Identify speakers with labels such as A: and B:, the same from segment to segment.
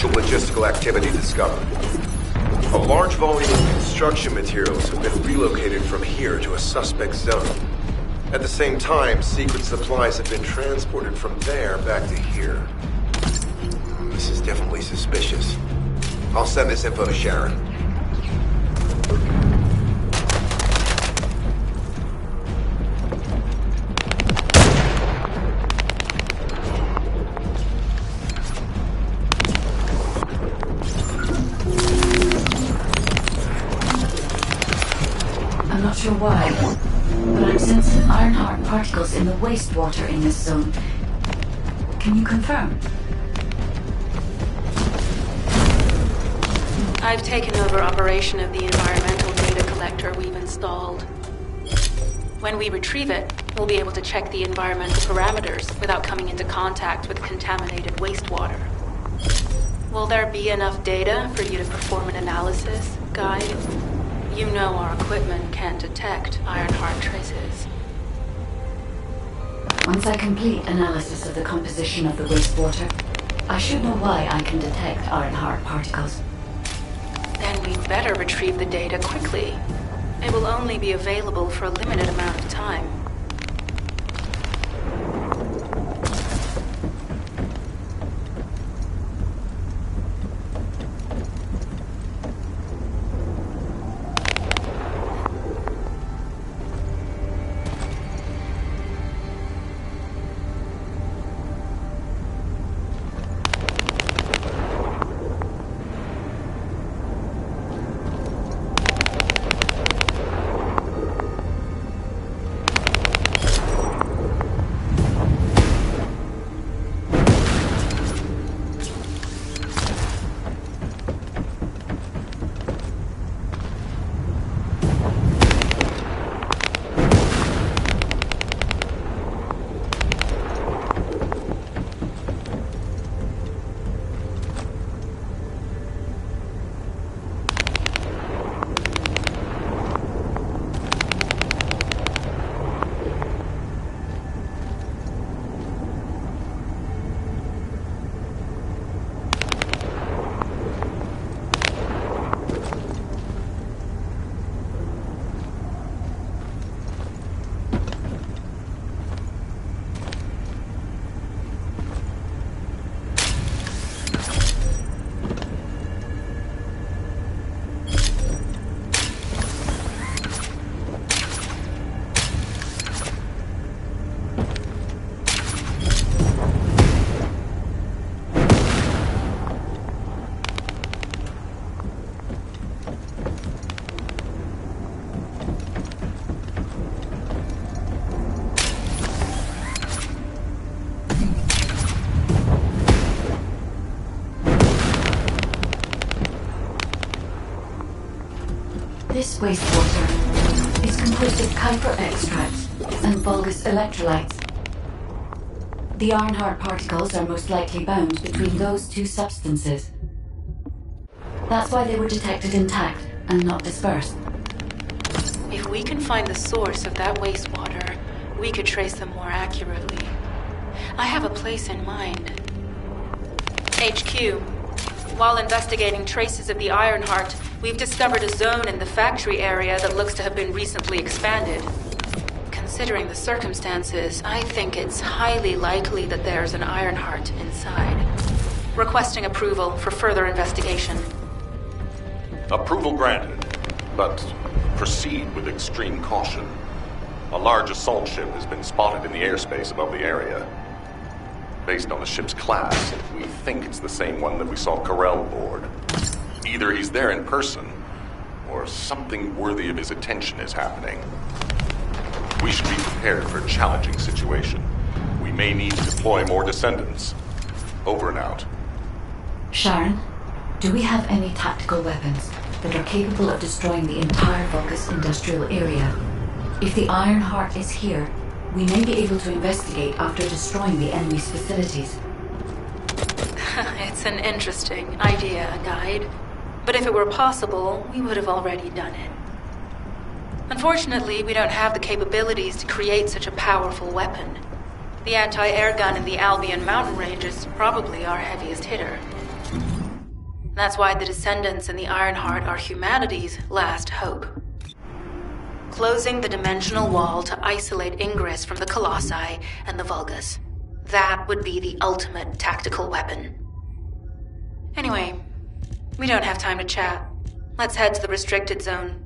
A: potential logistical activity discovered. A large volume of construction materials have been relocated from here to a suspect zone. At the same time, secret supplies have been transported from there back to here. This is definitely suspicious. I'll send this info to Sharon.
B: I'm not sure why, but I'm sensing Ironheart particles in the wastewater in this zone. Can you confirm?
C: I've taken over operation of the environmental data collector we've installed. When we retrieve it, we'll be able to check the environmental parameters without coming into contact with contaminated wastewater. Will there be enough data for you to perform an analysis, Guide? You know our equipment can't detect Ironheart traces.
B: Once I complete analysis of the composition of the wastewater, I should know why I can detect Ironheart particles.
C: Then we'd better retrieve the data quickly. It will only be available for a limited amount of time.
B: This wastewater is composed of Kuiper extracts and Vulgus electrolytes. The Ironheart particles are most likely bound between those two substances. That's why they were detected intact and not dispersed.
C: If we can find the source of that wastewater, we could trace them more accurately. I have a place in mind. HQ. While investigating traces of the Ironheart, we've discovered a zone in the factory area that looks to have been recently expanded. Considering the circumstances, I think it's highly likely that there's an Ironheart inside. Requesting approval for further investigation.
D: Approval granted, but proceed with extreme caution. A large assault ship has been spotted in the airspace above the area. Based on the ship's class, we think it's the same one that we saw Carell aboard. Either he's there in person, or something worthy of his attention is happening. We should be prepared for a challenging situation. We may need to deploy more descendants. Over and out.
B: Sharon, do we have any tactical weapons that are capable of destroying the entire Vulgus industrial area? If the Ironheart is here, we may be able to investigate after destroying the enemy's facilities.
C: It's an interesting idea, Guide. But if it were possible, we would have already done it. Unfortunately, we don't have the capabilities to create such a powerful weapon. The anti-air gun in the Albion mountain range is probably our heaviest hitter. That's why the Descendants and the Ironheart are humanity's last hope. Closing the dimensional wall to isolate Ingress from the Colossi and the Vulgus. That would be the ultimate tactical weapon. Anyway, we don't have time to chat. Let's head to the restricted zone.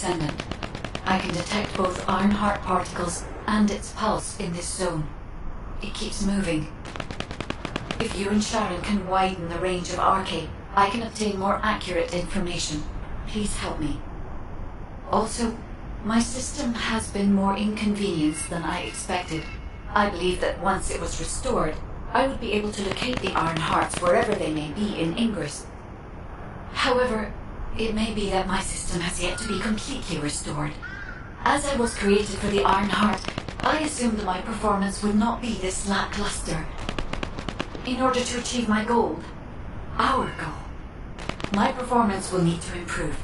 B: Descendant. I can detect both Ironheart particles and its pulse in this zone. It keeps moving. If you and Sharon can widen the range of Arche, I can obtain more accurate information. Please help me. Also, my system has been more inconvenienced than I expected. I believe that once it was restored, I would be able to locate the Ironhearts wherever they may be in Ingress. However, it may be that my system has yet to be completely restored. As I was created for the Ironheart, I assumed that my performance would not be this lackluster. In order to achieve my goal, our goal, my performance will need to improve.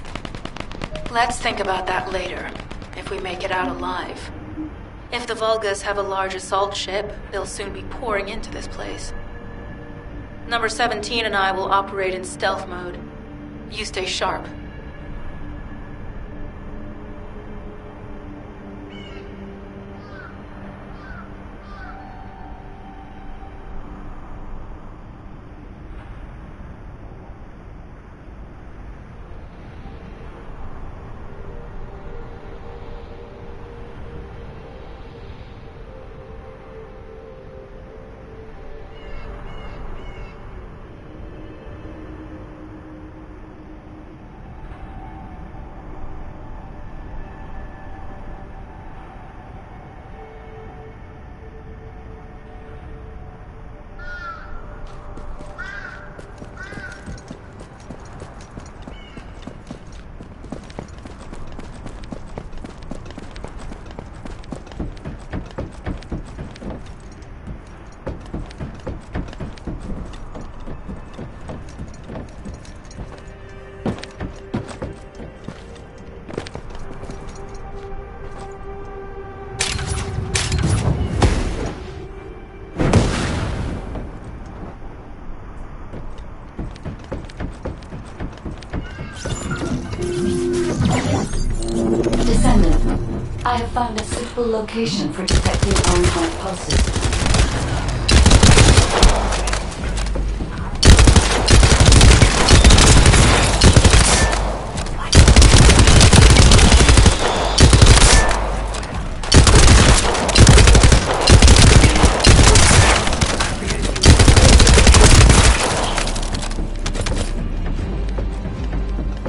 C: Let's think about that later, if we make it out alive. If the Vulgus have a large assault ship, they'll soon be pouring into this place. Number 17 and I will operate in stealth mode. You stay sharp.
B: Descendant, I have found a suitable location for detecting Ironheart pulses.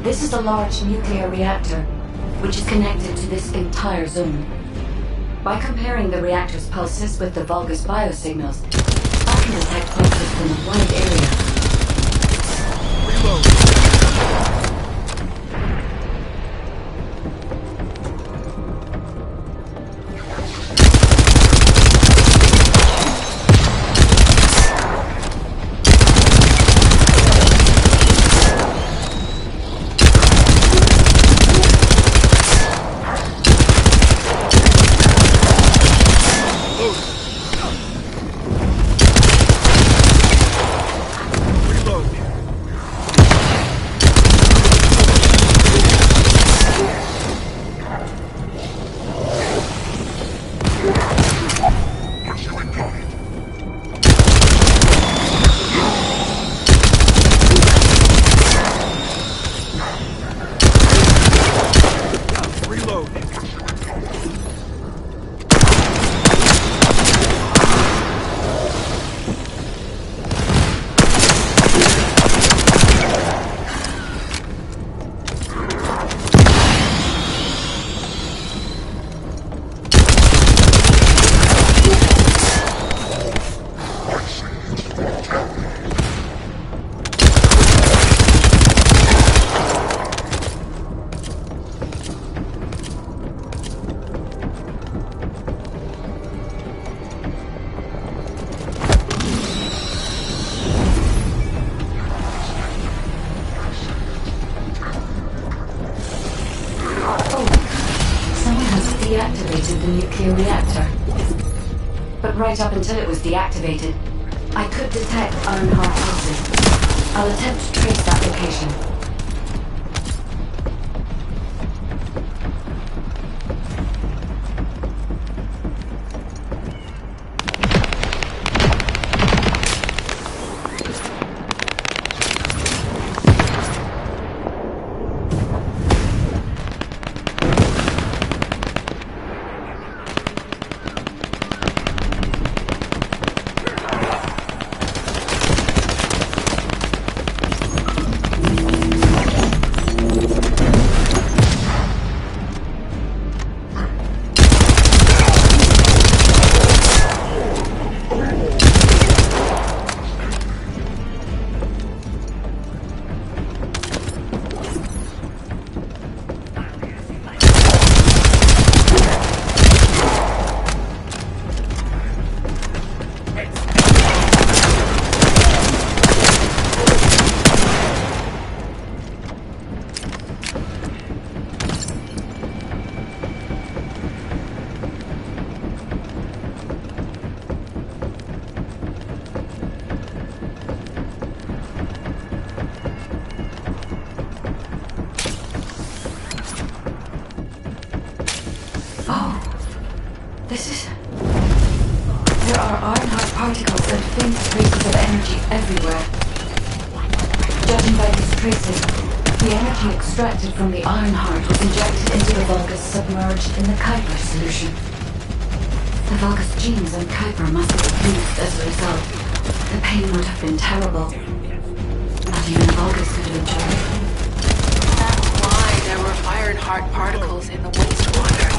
B: This is a large nuclear reactor, which is connected to this entire zone. By comparing the reactor's pulses with the Vulgus biosignals, I can detect pulses from a wide area.
E: Reload.
B: Deactivated the nuclear reactor. But right up until it was deactivated, I could detect Ironheart pulses. I'll attempt to trace that location. Ironheart particles and faint traces of energy everywhere. Judging by these traces, the energy extracted from the Ironheart was injected into the Vulgus submerged in the Kuiper solution. The Vulgus genes and Kuiper must have fused as a result. The pain would have been terrible. Not even Vulgus could have endured it.
C: That's why there were Ironheart particles in the wastewater.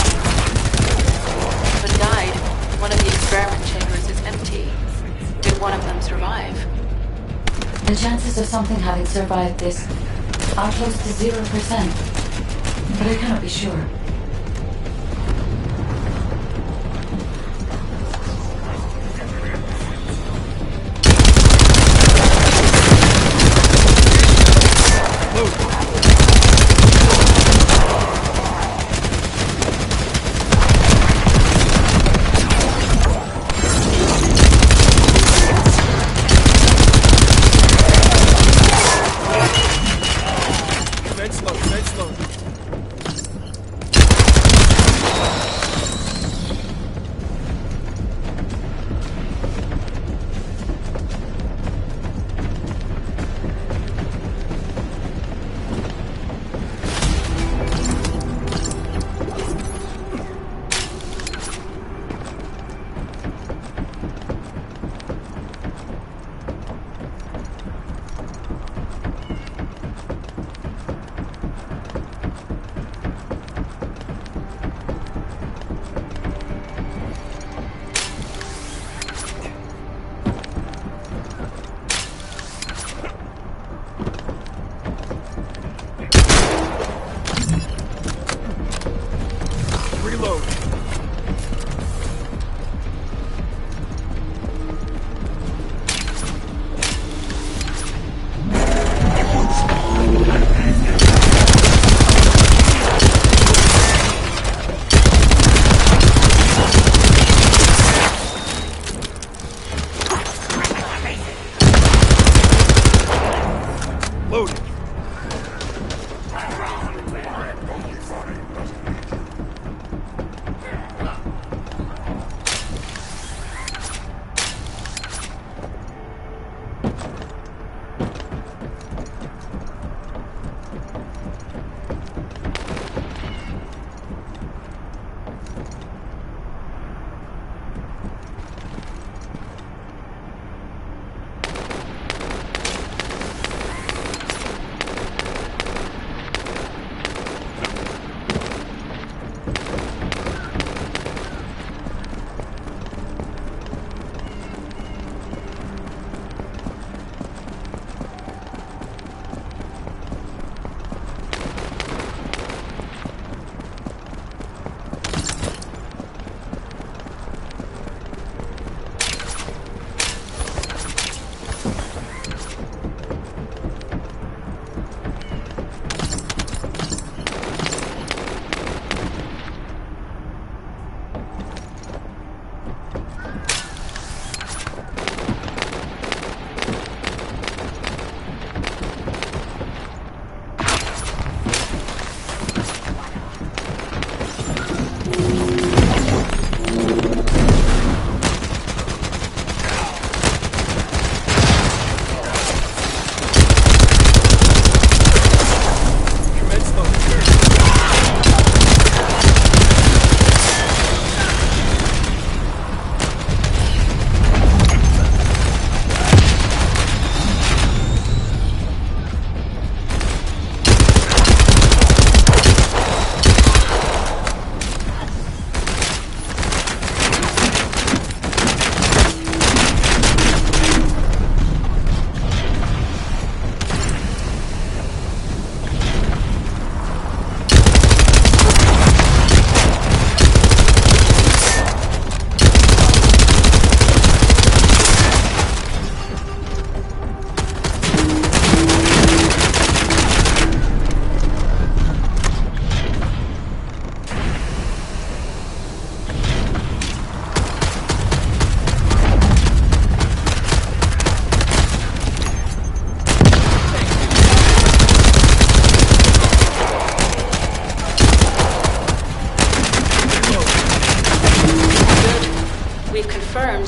C: But died. One of the experiment chambers is empty. Did one of them survive?
B: The chances of something having survived this are close to 0%, but I cannot be sure.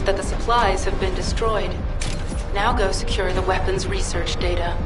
C: that the supplies have been destroyed. Now go secure the weapons research data.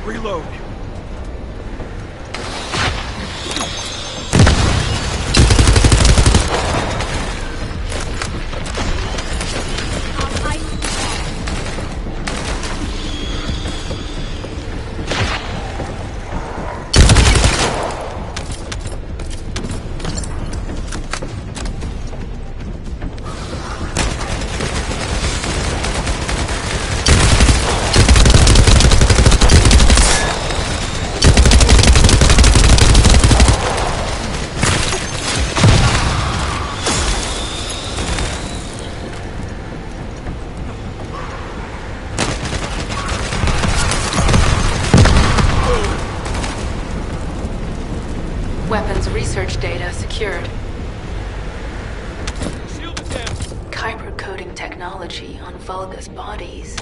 E: Reload.
C: Weapons research data secured.
E: Shield is down.
C: Kyber coding technology on Vulgus bodies.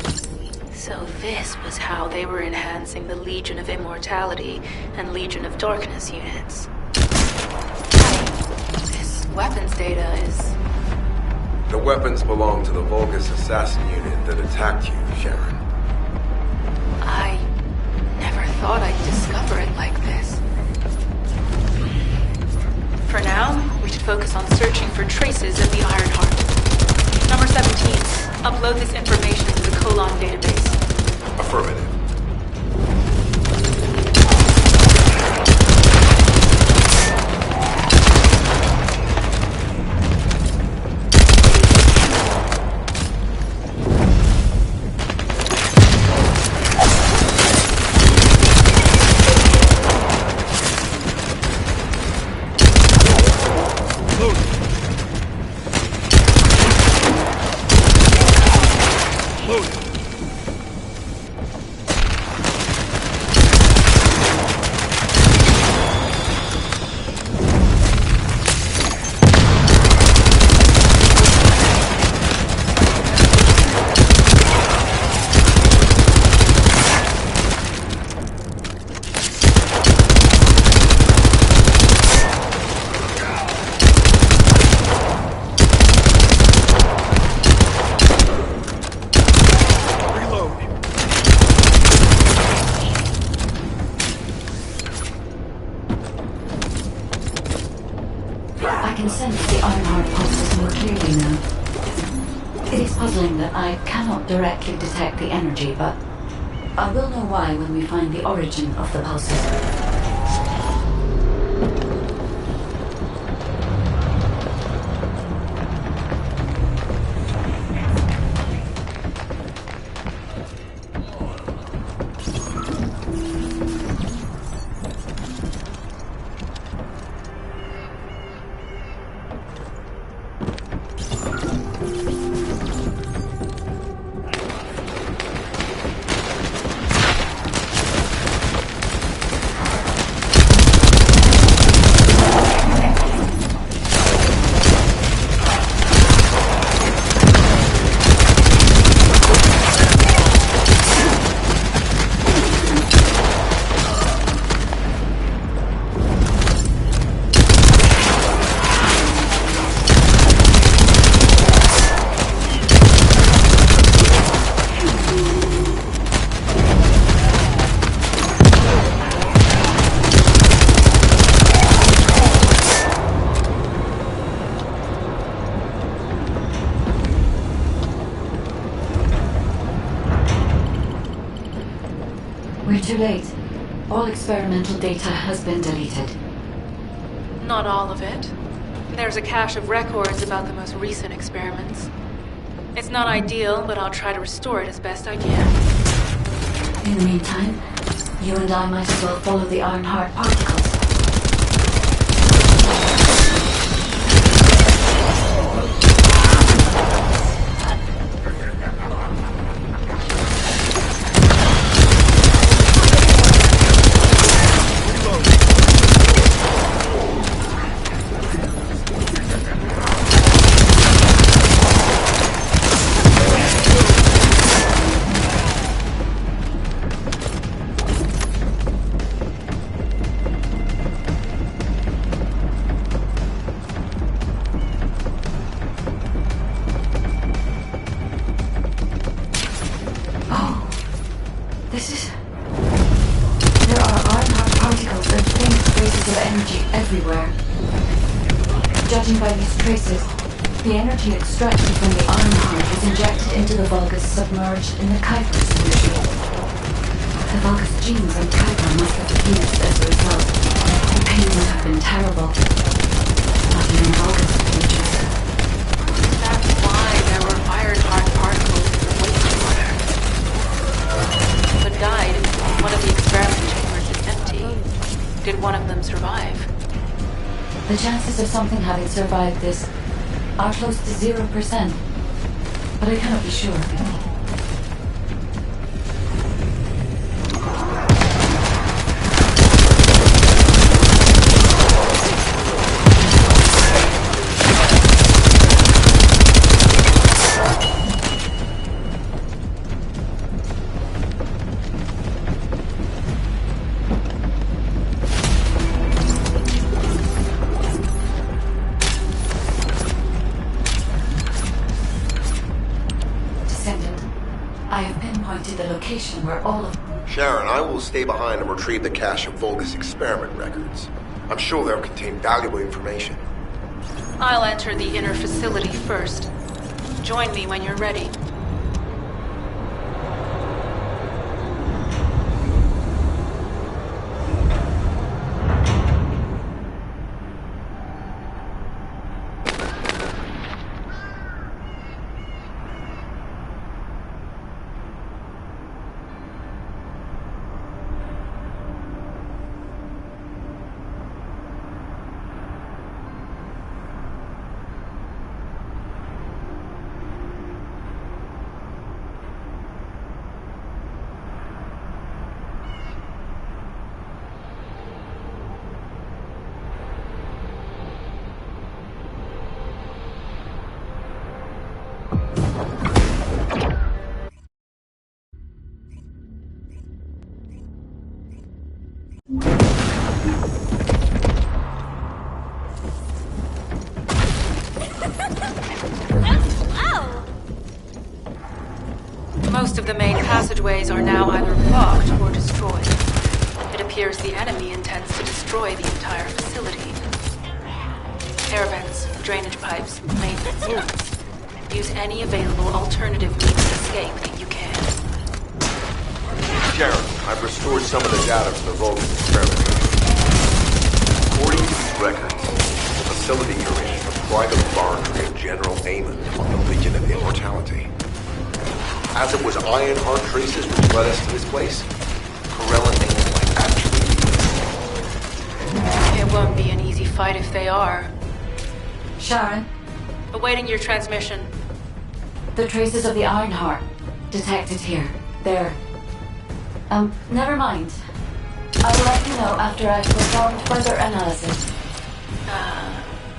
C: So this was how they were enhancing the Legion of Immortality and Legion of Darkness units. This weapons data is...
A: The weapons belong to the Vulgus assassin unit that attacked you, Sharon.
C: I never thought I'd discover it like this. For now, we should focus on searching for traces of the Ironheart. Number 17, upload this information to the Colon database.
A: Affirmative.
B: I can sense the Ironheart pulses more clearly now. It is puzzling that I cannot directly detect the energy, but I will know why when we find the origin of the pulses. too late. All experimental data has been deleted.
C: Not all of it. There's a cache of records about the most recent experiments. It's not ideal, but I'll try to restore it as best I can.
B: In the meantime, you and I might as well follow the Ironheart particles. Judging by these traces, the energy extracted from the Ironheart was injected into the Vulgus submerged in the Kuiper solution. The Vulgus genes and Kuiper must have fused as a result. The pain would have been terrible. Not even Vulgus could adjust.
C: That's why there were Ironheart particles in the wastewater. But died. One of the experiment chambers is empty. Did one of them survive?
B: The chances of something having survived this are close to 0%, but I cannot be sure. The location where all of...
A: Sharon, I will stay behind and retrieve the cache of Vulgus experiment records. I'm sure they'll contain valuable information.
C: I'll enter the inner facility first. Join me when you're ready. Most of the main passageways are now either blocked or destroyed. It appears the enemy intends to destroy the entire facility. Air vents, drainage pipes, maintenance ducts. Use any available alternative means of escape that you can.
A: Sharon, I've restored some of the data from the Vulgus experiment. According to these records, the facility you're in is the private laboratory of General Amon on the Legion of Immortality. As it was Ironheart traces which led us to this place, Corella Amon might actually be...
C: It won't be an easy fight if they are.
B: Sharon?
C: Awaiting your transmission.
B: The traces of the Ironheart detected here. There. Never mind. I will let you know after I've performed further analysis.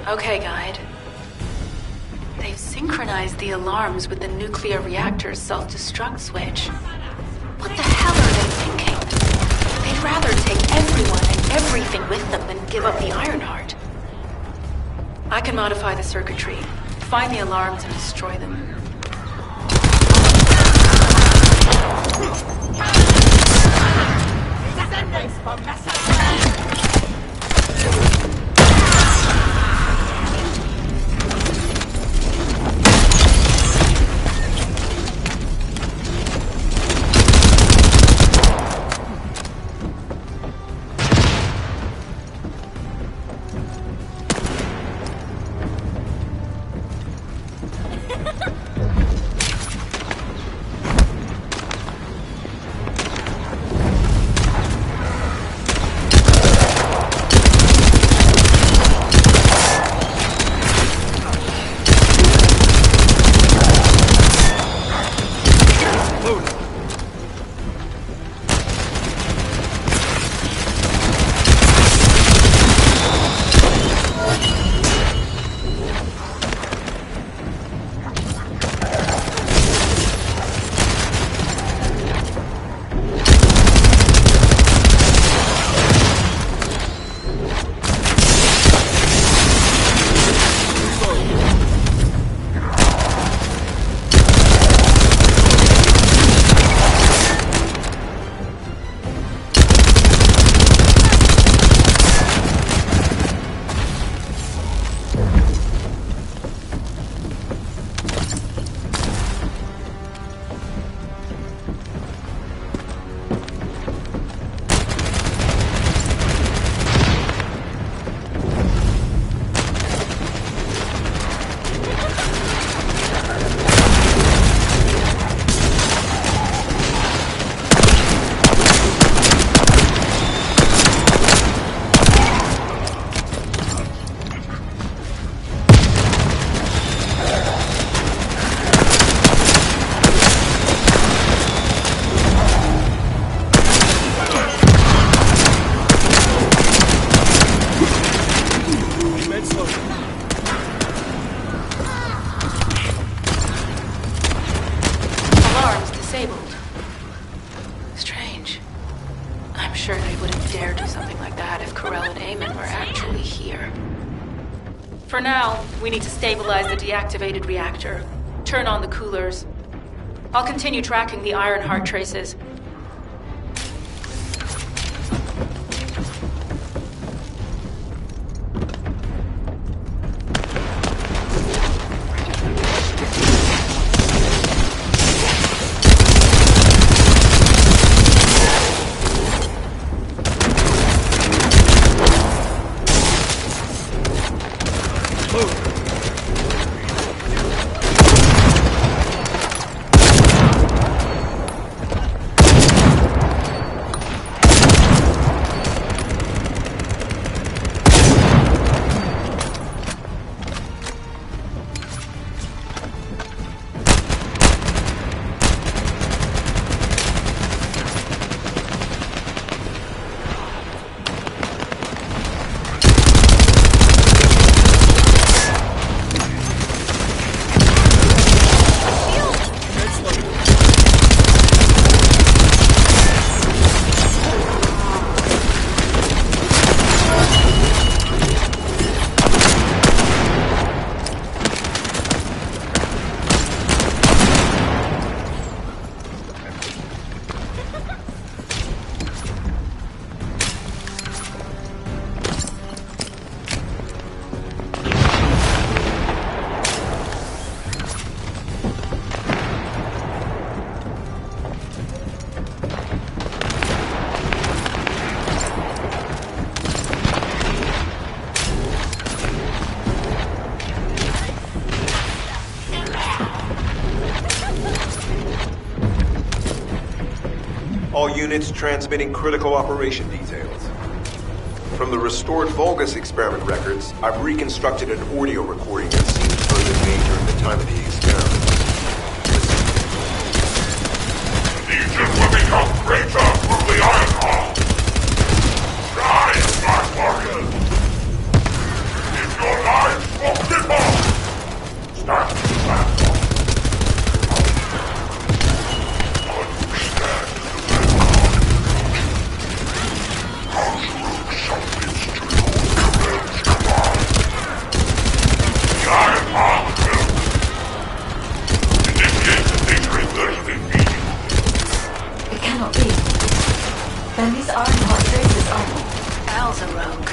C: Okay, Guide. They've synchronized the alarms with the nuclear reactor's self-destruct switch. What the hell are they thinking? They'd rather take everyone and everything with them than give up the Ironheart. I can modify the circuitry, find the alarms and destroy them. dare do something like that if Corell and Eamon were actually here. For now, we need to stabilize the deactivated reactor, turn on the coolers. I'll continue tracking the Ironheart traces.
A: All units transmitting critical operation details. From the restored Vulgus experiment records, I've reconstructed an audio recording that seemed to have been made during the time of the experiment.
E: Legion will become greater through the Ironheart. Rise, my warriors! If your lives will cripple, stand fast.
B: Then these Ironheart traces are...
C: Al's a rogue.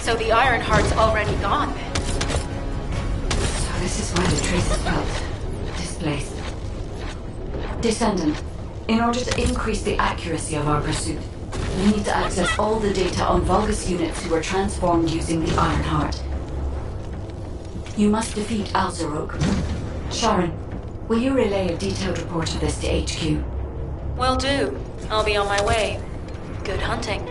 C: So the Ironheart's already gone, then?
B: So this is why the traces felt displaced. Descendant, in order to increase the accuracy of our pursuit, we need to access all the data on Vulgus units who were transformed using the Ironheart. You must defeat Alzarok. Sharon, will you relay a detailed report of this to HQ?
C: Will do. I'll be on my way. Good hunting.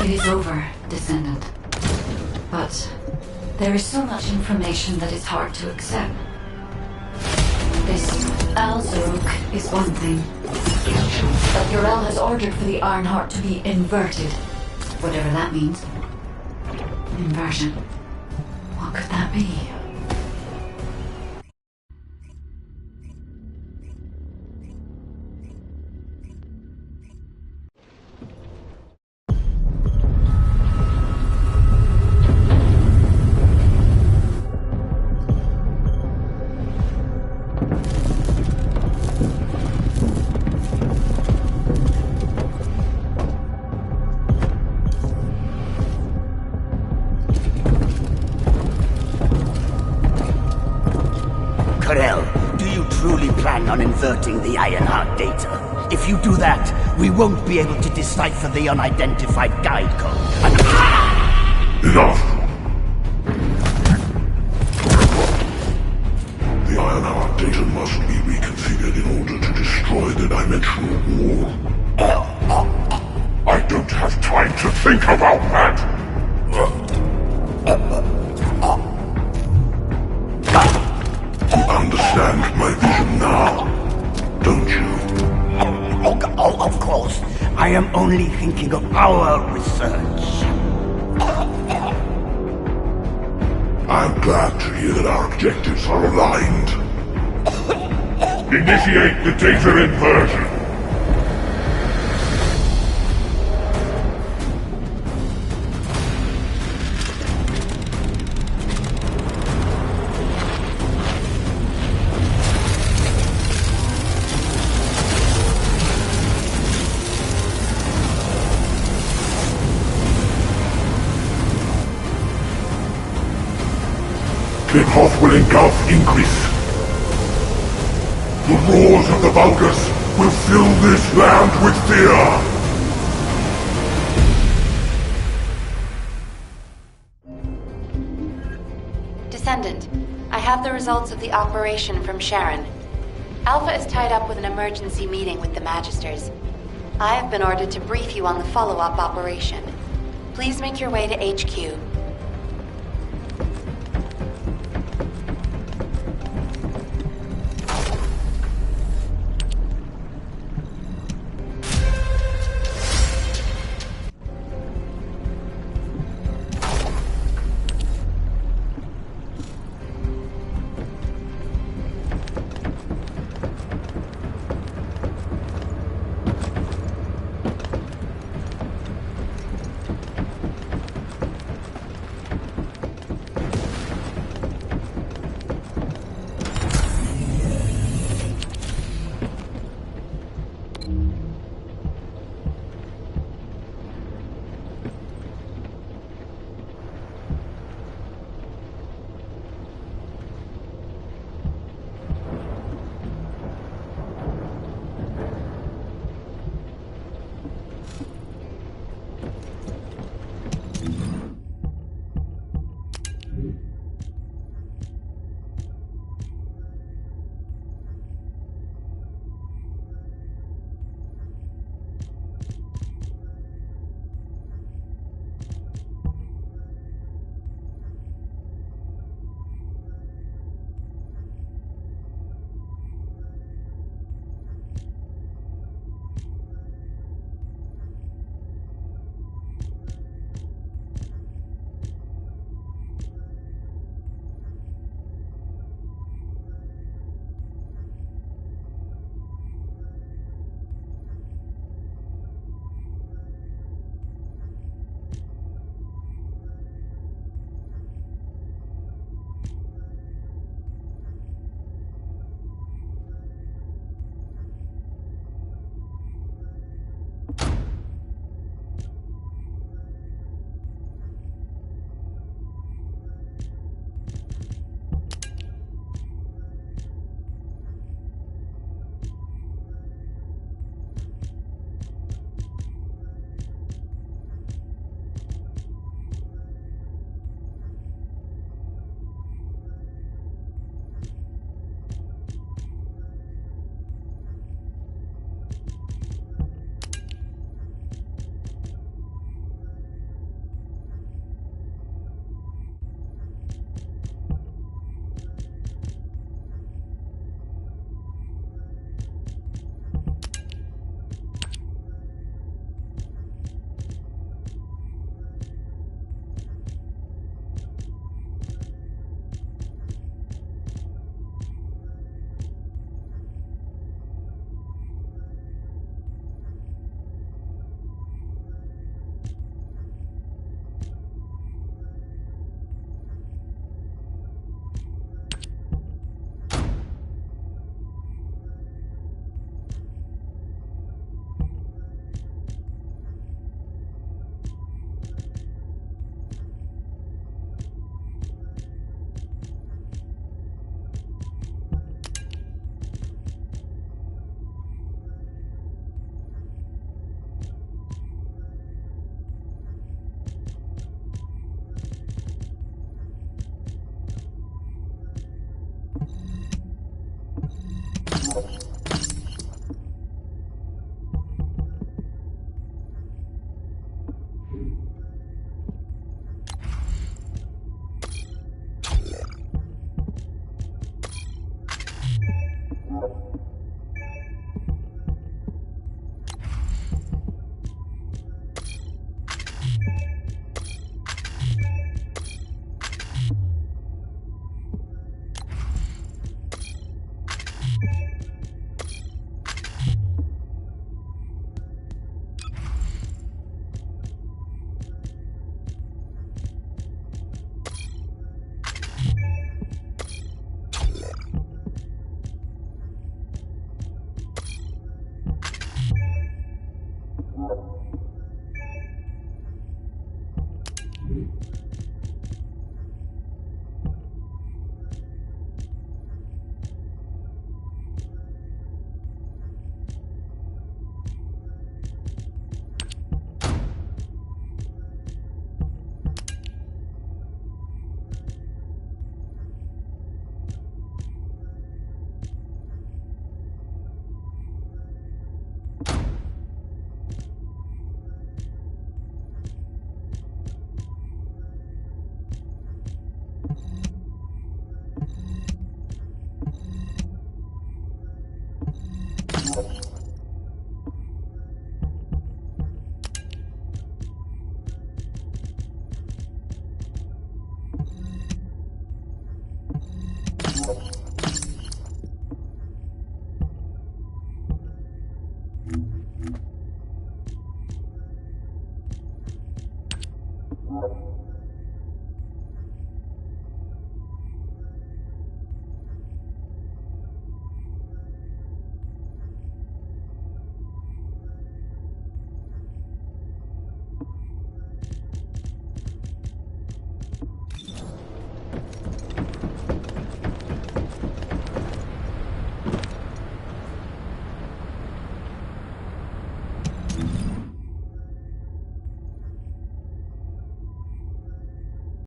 B: It is over, Descendant. But there is so much information that is hard to accept. This Al-Zaruk is one thing. But Urel has ordered for the Ironheart to be inverted. Whatever that means. Inversion. What could that be?
F: Do you truly plan on inverting the Ironheart data? If you do that, we won't be able to decipher the unidentified guide code.
E: Enough! The Ironheart data must be reconfigured in order to destroy the dimensional wall. I don't have time to think about that!
F: I am only thinking of our research.
E: I'm glad to hear that our objectives are aligned. Initiate the data inversion. The path will engulf increase. The roars of the Vulgus will fill this land with fear!
C: Descendant, I have the results of the operation from Sharon. Alpha is tied up with an emergency meeting with the Magisters. I have been ordered to brief you on the follow-up operation. Please make your way to HQ.